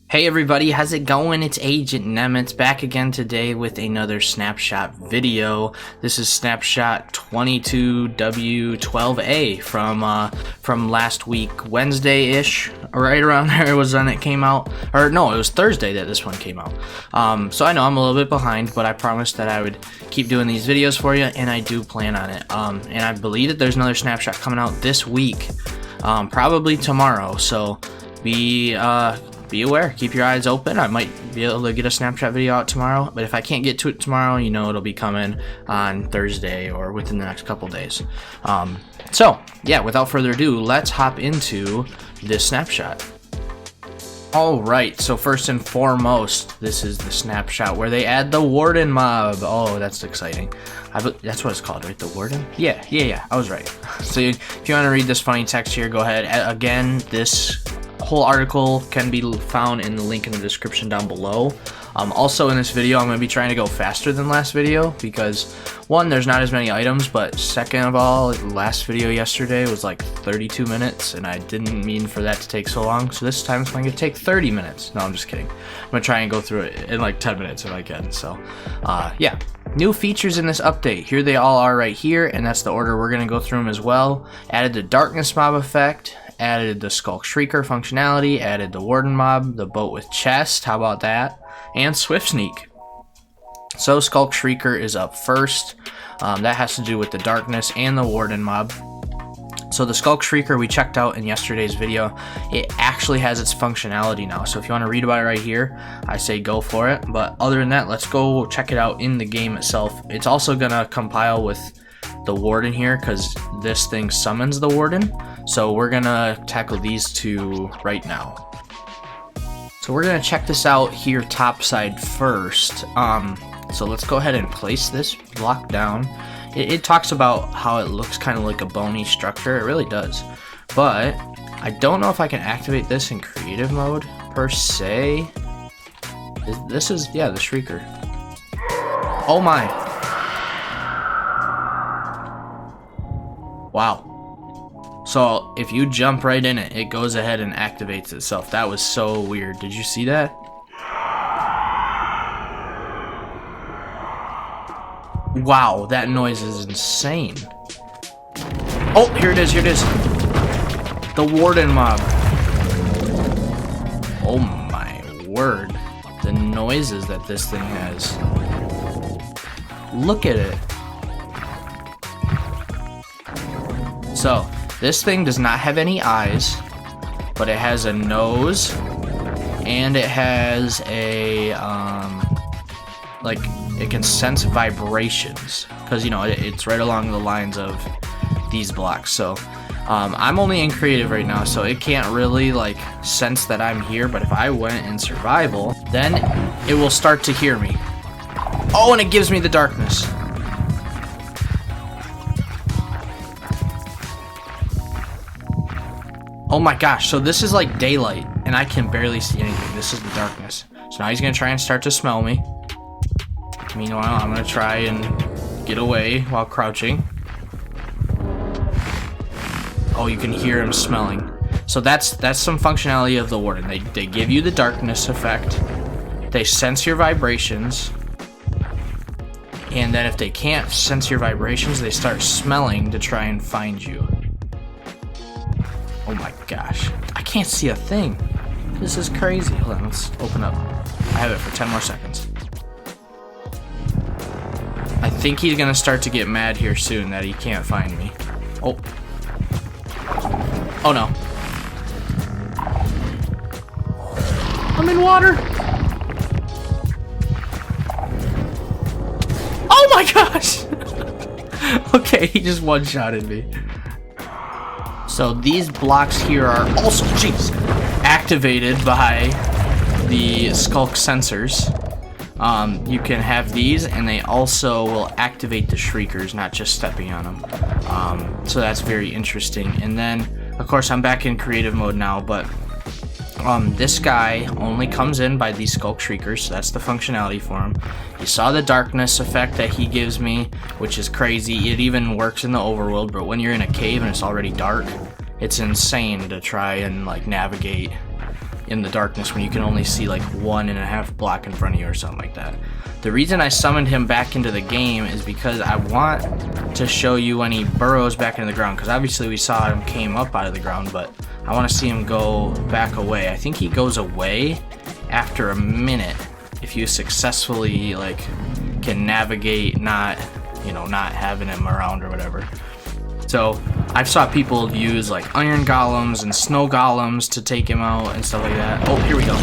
Hey everybody, how's it going? It's Agent Nemitz back again today with another Snapshot video. This is Snapshot 22W12A from last week, Wednesday-ish, right around there was when it came out. Or no, it was Thursday that this one came out. So I know I'm a little bit behind, but I promised that I would keep doing these videos for you, and I do plan on it. And I believe that there's another Snapshot coming out this week, probably tomorrow. So be aware, keep your eyes open. I might be able to get a Snapchat video out tomorrow, but if I can't get to it tomorrow, you know it'll be coming on Thursday or within the next couple days. So yeah, without further ado, let's hop into this snapshot. Alright, so first and foremost, this is the snapshot where they add the Warden Mob. Oh, that's exciting. That's what it's called, right? The Warden? Yeah, I was right. So if you want to read this funny text here, go ahead. Again, this whole article can be found in the link in the description down below. Also in this video, I'm going to be trying to go faster than last video because one, there's not as many items, but second of all, the last video yesterday was like 32 minutes and I didn't mean for that to take so long, so this time it's going to take 30 minutes. No, I'm just kidding. I'm going to try and go through it in like 10 minutes if I can. So yeah, new features in this update. Here they all are right here, and that's the order we're going to go through them as well. Added the darkness mob effect, added the Skulk Shrieker functionality, added the Warden Mob, the boat with chest, how about that, and Swift Sneak. So Skulk Shrieker is up first. That has to do with the darkness and the Warden Mob. So the Skulk Shrieker we checked out in yesterday's video. It actually has its functionality now, so if you want to read about it right here, I say go for it. But other than that, let's go check it out in the game itself. It's also gonna compile with the Warden here because this thing summons the Warden. So we're gonna tackle these two right now. So we're gonna check this out here topside first. So let's go ahead and place this block down. It talks about how it looks kind of like a bony structure. It really does. But I don't know if I can activate this in creative mode per se. This is, yeah, the Shrieker. Oh my. Wow. So if you jump right in it, it goes ahead and activates itself. That was so weird. Did you see that? Wow, that noise is insane. Oh, here it is, here it is. The Warden Mob. Oh my word. The noises that this thing has. Look at it. So, this thing does not have any eyes, but it has a nose, and it has a, like, it can sense vibrations, because, you know, it's right along the lines of these blocks. So, I'm only in creative right now, so it can't really, like, sense that I'm here, but if I went in survival, then it will start to hear me. Oh, and it gives me the darkness. Oh my gosh, so this is like daylight, and I can barely see anything. This is the darkness. So now he's gonna try and start to smell me. Meanwhile, I'm gonna try and get away while crouching. Oh, you can hear him smelling. So that's some functionality of the Warden. They give you the darkness effect. They sense your vibrations. And then if they can't sense your vibrations, they start smelling to try and find you. Oh my gosh, I can't see a thing. This is crazy. Hold on, let's open up. I have it for 10 more seconds. I think he's gonna start to get mad here soon that he can't find me. Oh. Oh no. I'm in water. Oh my gosh. Okay, he just one-shotted me. So these blocks here are also, jeez, activated by the Skulk sensors. You can have these, and they also will activate the Shriekers, not just stepping on them. So that's very interesting. And then, of course, I'm back in creative mode now, but this guy only comes in by these Skulk Shriekers, so that's the functionality for him. You saw the darkness effect that he gives me, which is crazy. It even works in the overworld, but when you're in a cave and it's already dark, it's insane to try and like navigate in the darkness when you can only see like 1.5 block in front of you or something like that. The reason I summoned him back into the game is because I want to show you when he burrows back into the ground, because obviously we saw him came up out of the ground, but I want to see him go back away. I think he goes away after a minute if you successfully like can navigate not having him around or whatever. So I've saw people use like iron golems and snow golems to take him out and stuff like that. Oh, here we go.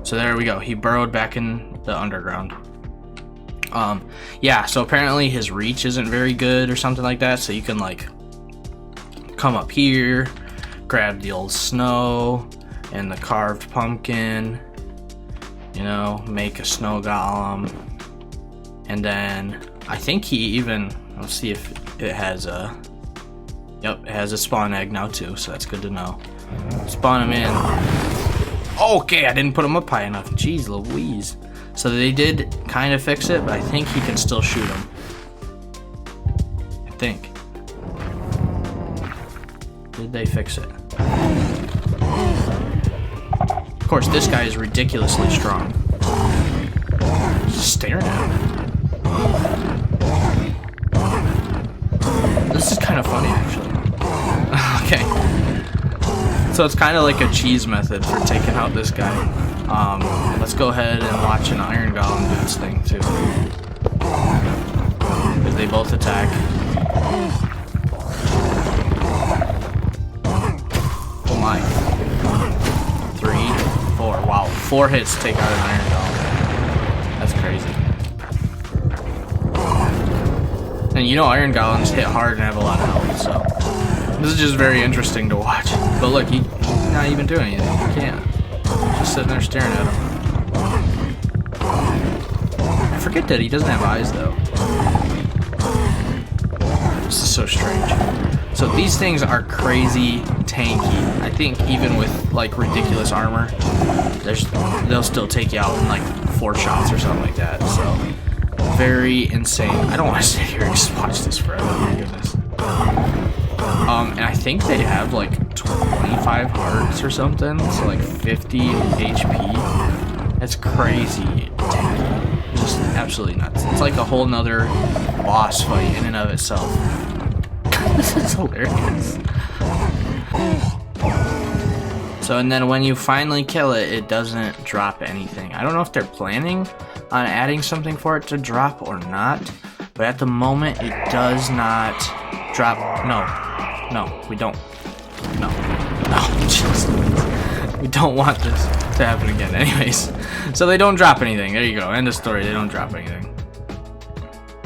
So there we go. He burrowed back in the underground. Yeah, so apparently his reach isn't very good or something like that. So you can like come up here, grab the old snow and the carved pumpkin, you know, make a snow golem. And then I think he even, let's see if it has a, yep, it has a spawn egg now too, so that's good to know. Spawn him in. Okay, I didn't put him up high enough. Jeez Louise. So they did kind of fix it, but I think he can still shoot him. I think. Did they fix it? Of course, this guy is ridiculously strong. Just staring at him. This is kind of funny, actually. Okay. So it's kind of like a cheese method for taking out this guy. Let's go ahead and watch an iron golem do its thing, too. Because they both attack. Oh my. 3, 4. Wow. 4 hits to take out an iron golem. That's crazy. And you know iron golems hit hard and have a lot of health, so this is just very interesting to watch. But look, he's not even doing anything. He can't. Just sitting there staring at him. I forget that he doesn't have eyes, though. This is so strange. So these things are crazy tanky. I think even with like ridiculous armor, they'll still take you out in like 4 shots or something like that. So very insane. I don't want to sit here and just watch this forever. Oh my goodness. And I think they have like 25 hearts or something, so like 50 HP. That's crazy tanky. Just absolutely nuts. It's like a whole nother boss fight in and of itself. This is hilarious. So, and then when you finally kill it, it doesn't drop anything. I don't know if they're planning on adding something for it to drop or not, but at the moment it does not drop. No, we don't. No, just, we don't want this to happen again. Anyways, so they don't drop anything. There you go. End of story. They don't drop anything.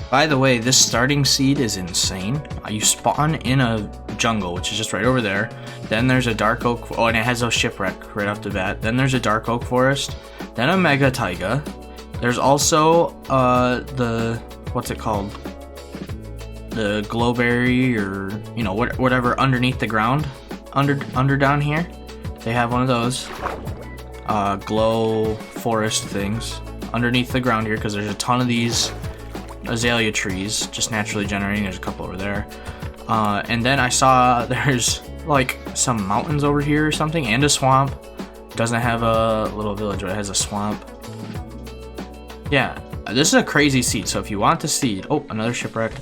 By the way, this starting seed is insane. You spawn in a jungle, which is just right over there. Then there's a dark oak. Oh, and it has a shipwreck right off the bat. Then there's a dark oak forest. Then a mega taiga. There's also the, what's it called? The glowberry, or you know, whatever underneath the ground, under down here. They have one of those glow forest things underneath the ground here, because there's a ton of these azalea trees just naturally generating. There's a couple over there, and then I saw there's like some mountains over here or something, and a swamp. It doesn't have a little village, but it has a swamp. Yeah, this is a crazy seed. So if you want the seed, oh, another shipwreck.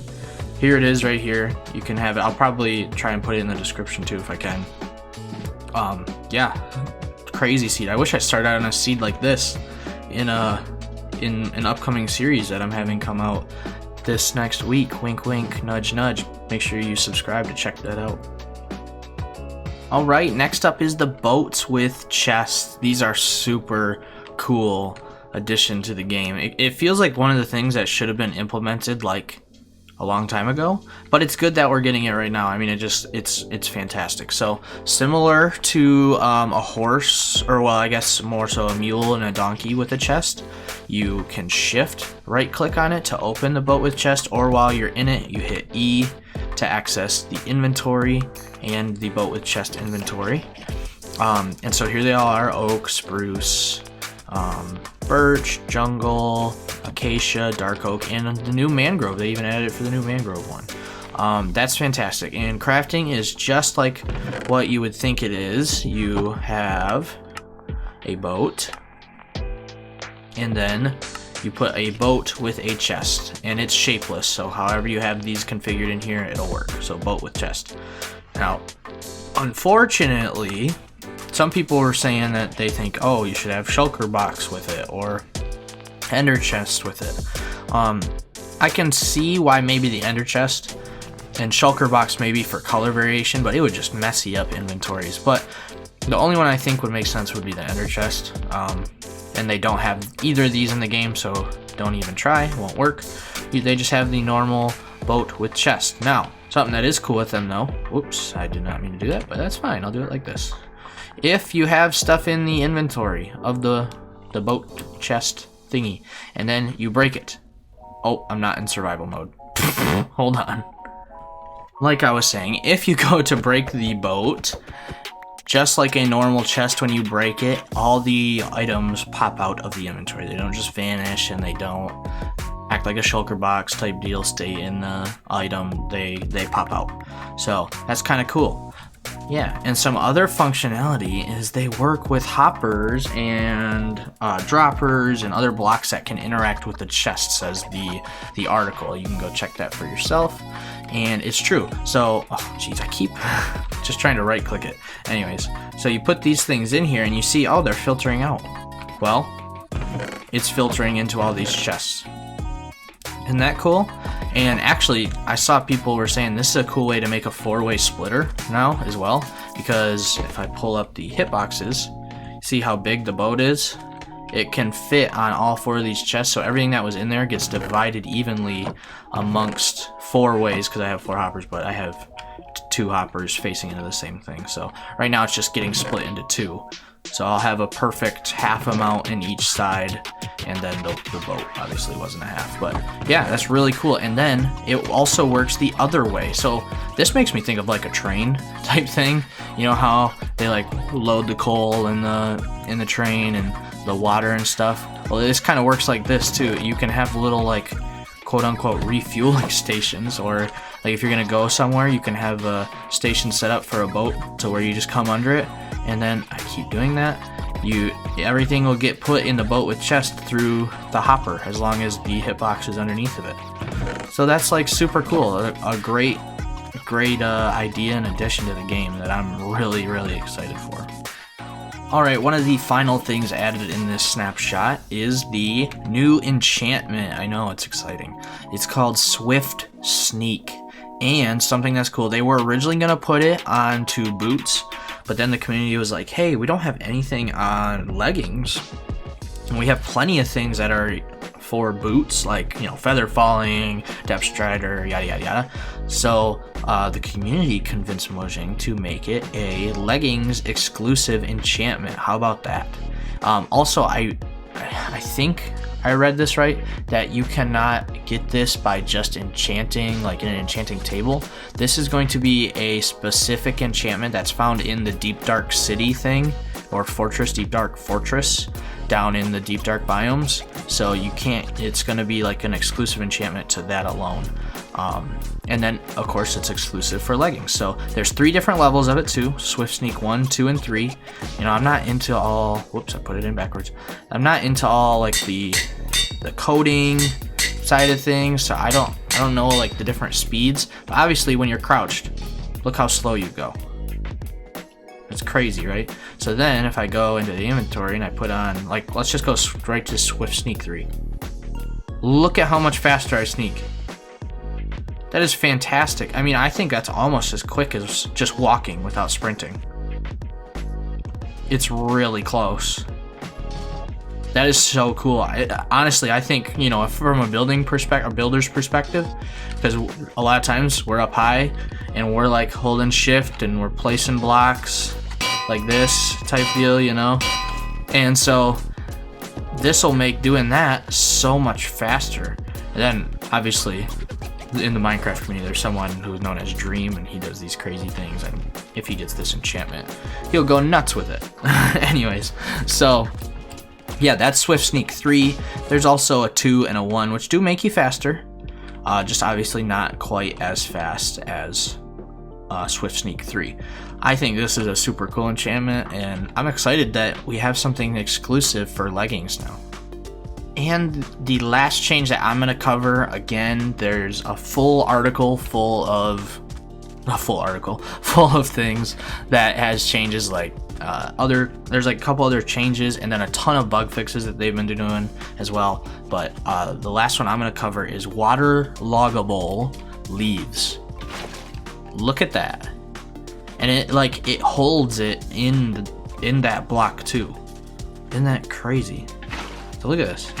Here it is right here. You can have it. I'll probably try and put it in the description too if I can. Yeah, crazy seed. I wish I started out on a seed like this in an upcoming series that I'm having come out this next week. Wink, wink, nudge, nudge. Make sure you subscribe to check that out. All right, next up is the boats with chests. These are super cool addition to the game. It feels like one of the things that should have been implemented like a long time ago, but it's good that we're getting it right now. I mean, it's fantastic. So similar to a horse, or well, I guess more so a mule and a donkey with a chest, you can shift right click on it to open the boat with chest, or while you're in it you hit E to access the inventory and the boat with chest inventory. And so here they all are: oak, spruce, birch, jungle, acacia, dark oak, and the new mangrove. They even added it for the new mangrove one. That's fantastic. And crafting is just like what you would think it is. You have a boat, and then you put a boat with a chest, and it's shapeless, so however you have these configured in here, it'll work. So boat with chest. Now, unfortunately, some people were saying that they think, oh, you should have shulker box with it, or ender chest with it. I can see why maybe the ender chest and shulker box maybe for color variation, but it would just messy up inventories. But the only one I think would make sense would be the ender chest. And they don't have either of these in the game, so don't even try, it won't work. They just have the normal boat with chest. Now, something that is cool with them though, whoops, I did not mean to do that, but that's fine, I'll do it like this. If you have stuff in the inventory of the boat chest thingy, and then you break it. Oh, I'm not in survival mode. Hold on. Like I was saying, if you go to break the boat, just like a normal chest, when you break it, all the items pop out of the inventory. They don't just vanish, and they don't act like a shulker box type deal, stay in the item, they pop out. So that's kind of cool. Yeah, and some other functionality is they work with hoppers and droppers and other blocks that can interact with the chest, says the article. You can go check that for yourself, and it's true. So, oh geez, I keep just trying to right click it. Anyways, so you put these things in here and you see, oh, they're filtering out. Well, it's filtering into all these chests. Isn't that cool? And actually, I saw people were saying this is a cool way to make a 4-way splitter now as well, because if I pull up the hitboxes, see how big the boat is? It can fit on all 4 of these chests, so everything that was in there gets divided evenly amongst 4 ways, because I have 4 hoppers, but I have 2 hoppers facing into the same thing. So right now it's just getting split into 2. So I'll have a perfect half amount in each side, and then the boat obviously wasn't a half. But yeah, that's really cool. And then it also works the other way. So this makes me think of like a train type thing. You know how they like load the coal in the train and the water and stuff? Well, this kind of works like this too. You can have little like quote-unquote refueling stations, or like if you're gonna go somewhere, you can have a station set up for a boat to where you just come under it, and then I keep doing that, everything will get put in the boat with chest through the hopper as long as the hitbox is underneath of it. So that's like super cool, a great idea and addition to the game that I'm really excited for. Alright, one of the final things added in this snapshot is the new enchantment. I know, it's exciting. It's called Swift Sneak. And something that's cool, they were originally going to put it onto boots, but then the community was like, hey, we don't have anything on leggings. And we have plenty of things that are for boots, like, you know, feather falling, depth strider, yada yada yada. So the community convinced Mojang to make it a leggings exclusive enchantment. How about that? Also, I think I read this right, that you cannot get this by just enchanting, like in an enchanting table. This is going to be a specific enchantment that's found in the Deep Dark City thing, or Fortress, Deep Dark Fortress, down in the Deep Dark biomes. So you can't, it's going to be like an exclusive enchantment to that alone. And then, of course, it's exclusive for leggings. So there's 3 different levels of it too. Swift Sneak 1, 2, and 3. You know, I'm not into all, whoops, I put it in backwards. I'm not into all like the coding side of things, so I don't know like the different speeds. But obviously when you're crouched, look how slow you go. It's crazy, right? So then if I go into the inventory and I put on, like, let's just go right to Swift Sneak 3. Look at how much faster I sneak. That is fantastic. I mean, I think that's almost as quick as just walking without sprinting. It's really close. That is so cool. Honestly, I think, you know, from a builder's perspective, because a lot of times we're up high and we're like holding shift and we're placing blocks like this type deal, you know? And so this will make doing that so much faster. And then obviously in the Minecraft community, there's someone who's known as Dream, and he does these crazy things, and if he gets this enchantment, he'll go nuts with it. Anyways, so yeah, that's Swift Sneak 3. There's also a 2 and a 1, which do make you faster. just obviously not quite as fast as Swift Sneak 3. I think this is a super cool enchantment, and I'm excited that we have something exclusive for Leggings now. And the last change that I'm going to cover, again, there's a full article full of things that has changes like there's like a couple other changes and then a ton of bug fixes that they've been doing as well. But the last one I'm going to cover is water loggable leaves. Look at that. And it holds it in that block too. Isn't that crazy? So look at this.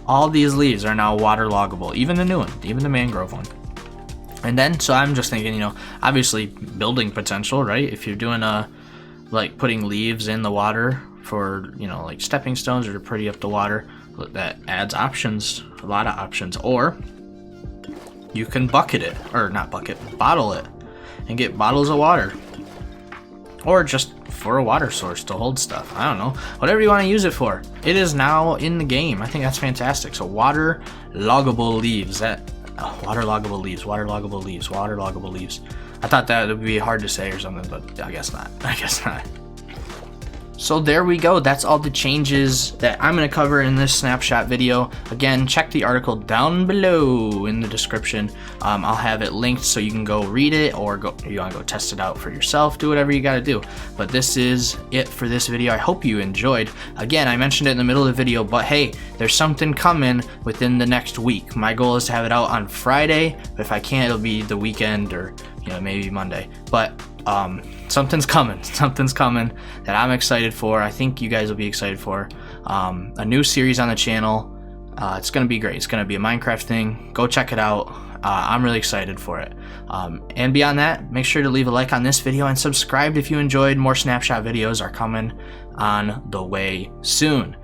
All these leaves are now water loggable, even the new one, even the mangrove one. And then, so I'm just thinking, obviously building potential, right? If you're doing like putting leaves in the water for, like stepping stones or to pretty up the water, that adds options, a lot of options. Or you can bottle it and get bottles of water. Or just for a water source to hold stuff. I don't know. Whatever you want to use it for. It is now in the game. I think that's fantastic. So water loggable leaves. Water loggable leaves. I thought that would be hard to say or something, but I guess not. So there we go. That's all the changes that I'm going to cover in this snapshot video. Again, check the article down below in the description. I'll have it linked so you can go read it, or you want to go test it out for yourself. Do whatever you got to do. But this is it for this video. I hope you enjoyed. Again, I mentioned it in the middle of the video, but hey, there's something coming within the next week. My goal is to have it out on Friday. But if I can't, it'll be the weekend or maybe Monday. But something's coming that I'm excited for. I think you guys will be excited for. A new series on the channel. It's gonna be great. It's gonna be a Minecraft thing. Go check it out. I'm really excited for it. And beyond that, make sure to leave a like on this video and subscribe if you enjoyed. More snapshot videos are coming on the way soon.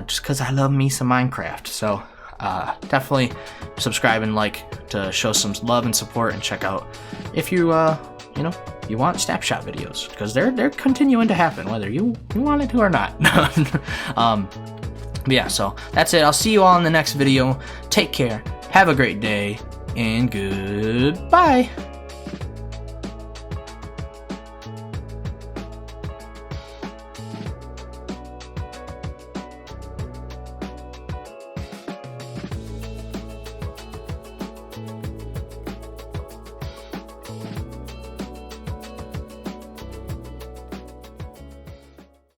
Just because I love me some Minecraft. So definitely subscribe and like to show some love and support, and check out if you you want snapshot videos, because they're continuing to happen whether you want it to or not. But yeah, so that's it. I'll see you all in the next video. Take care, have a great day, and goodbye.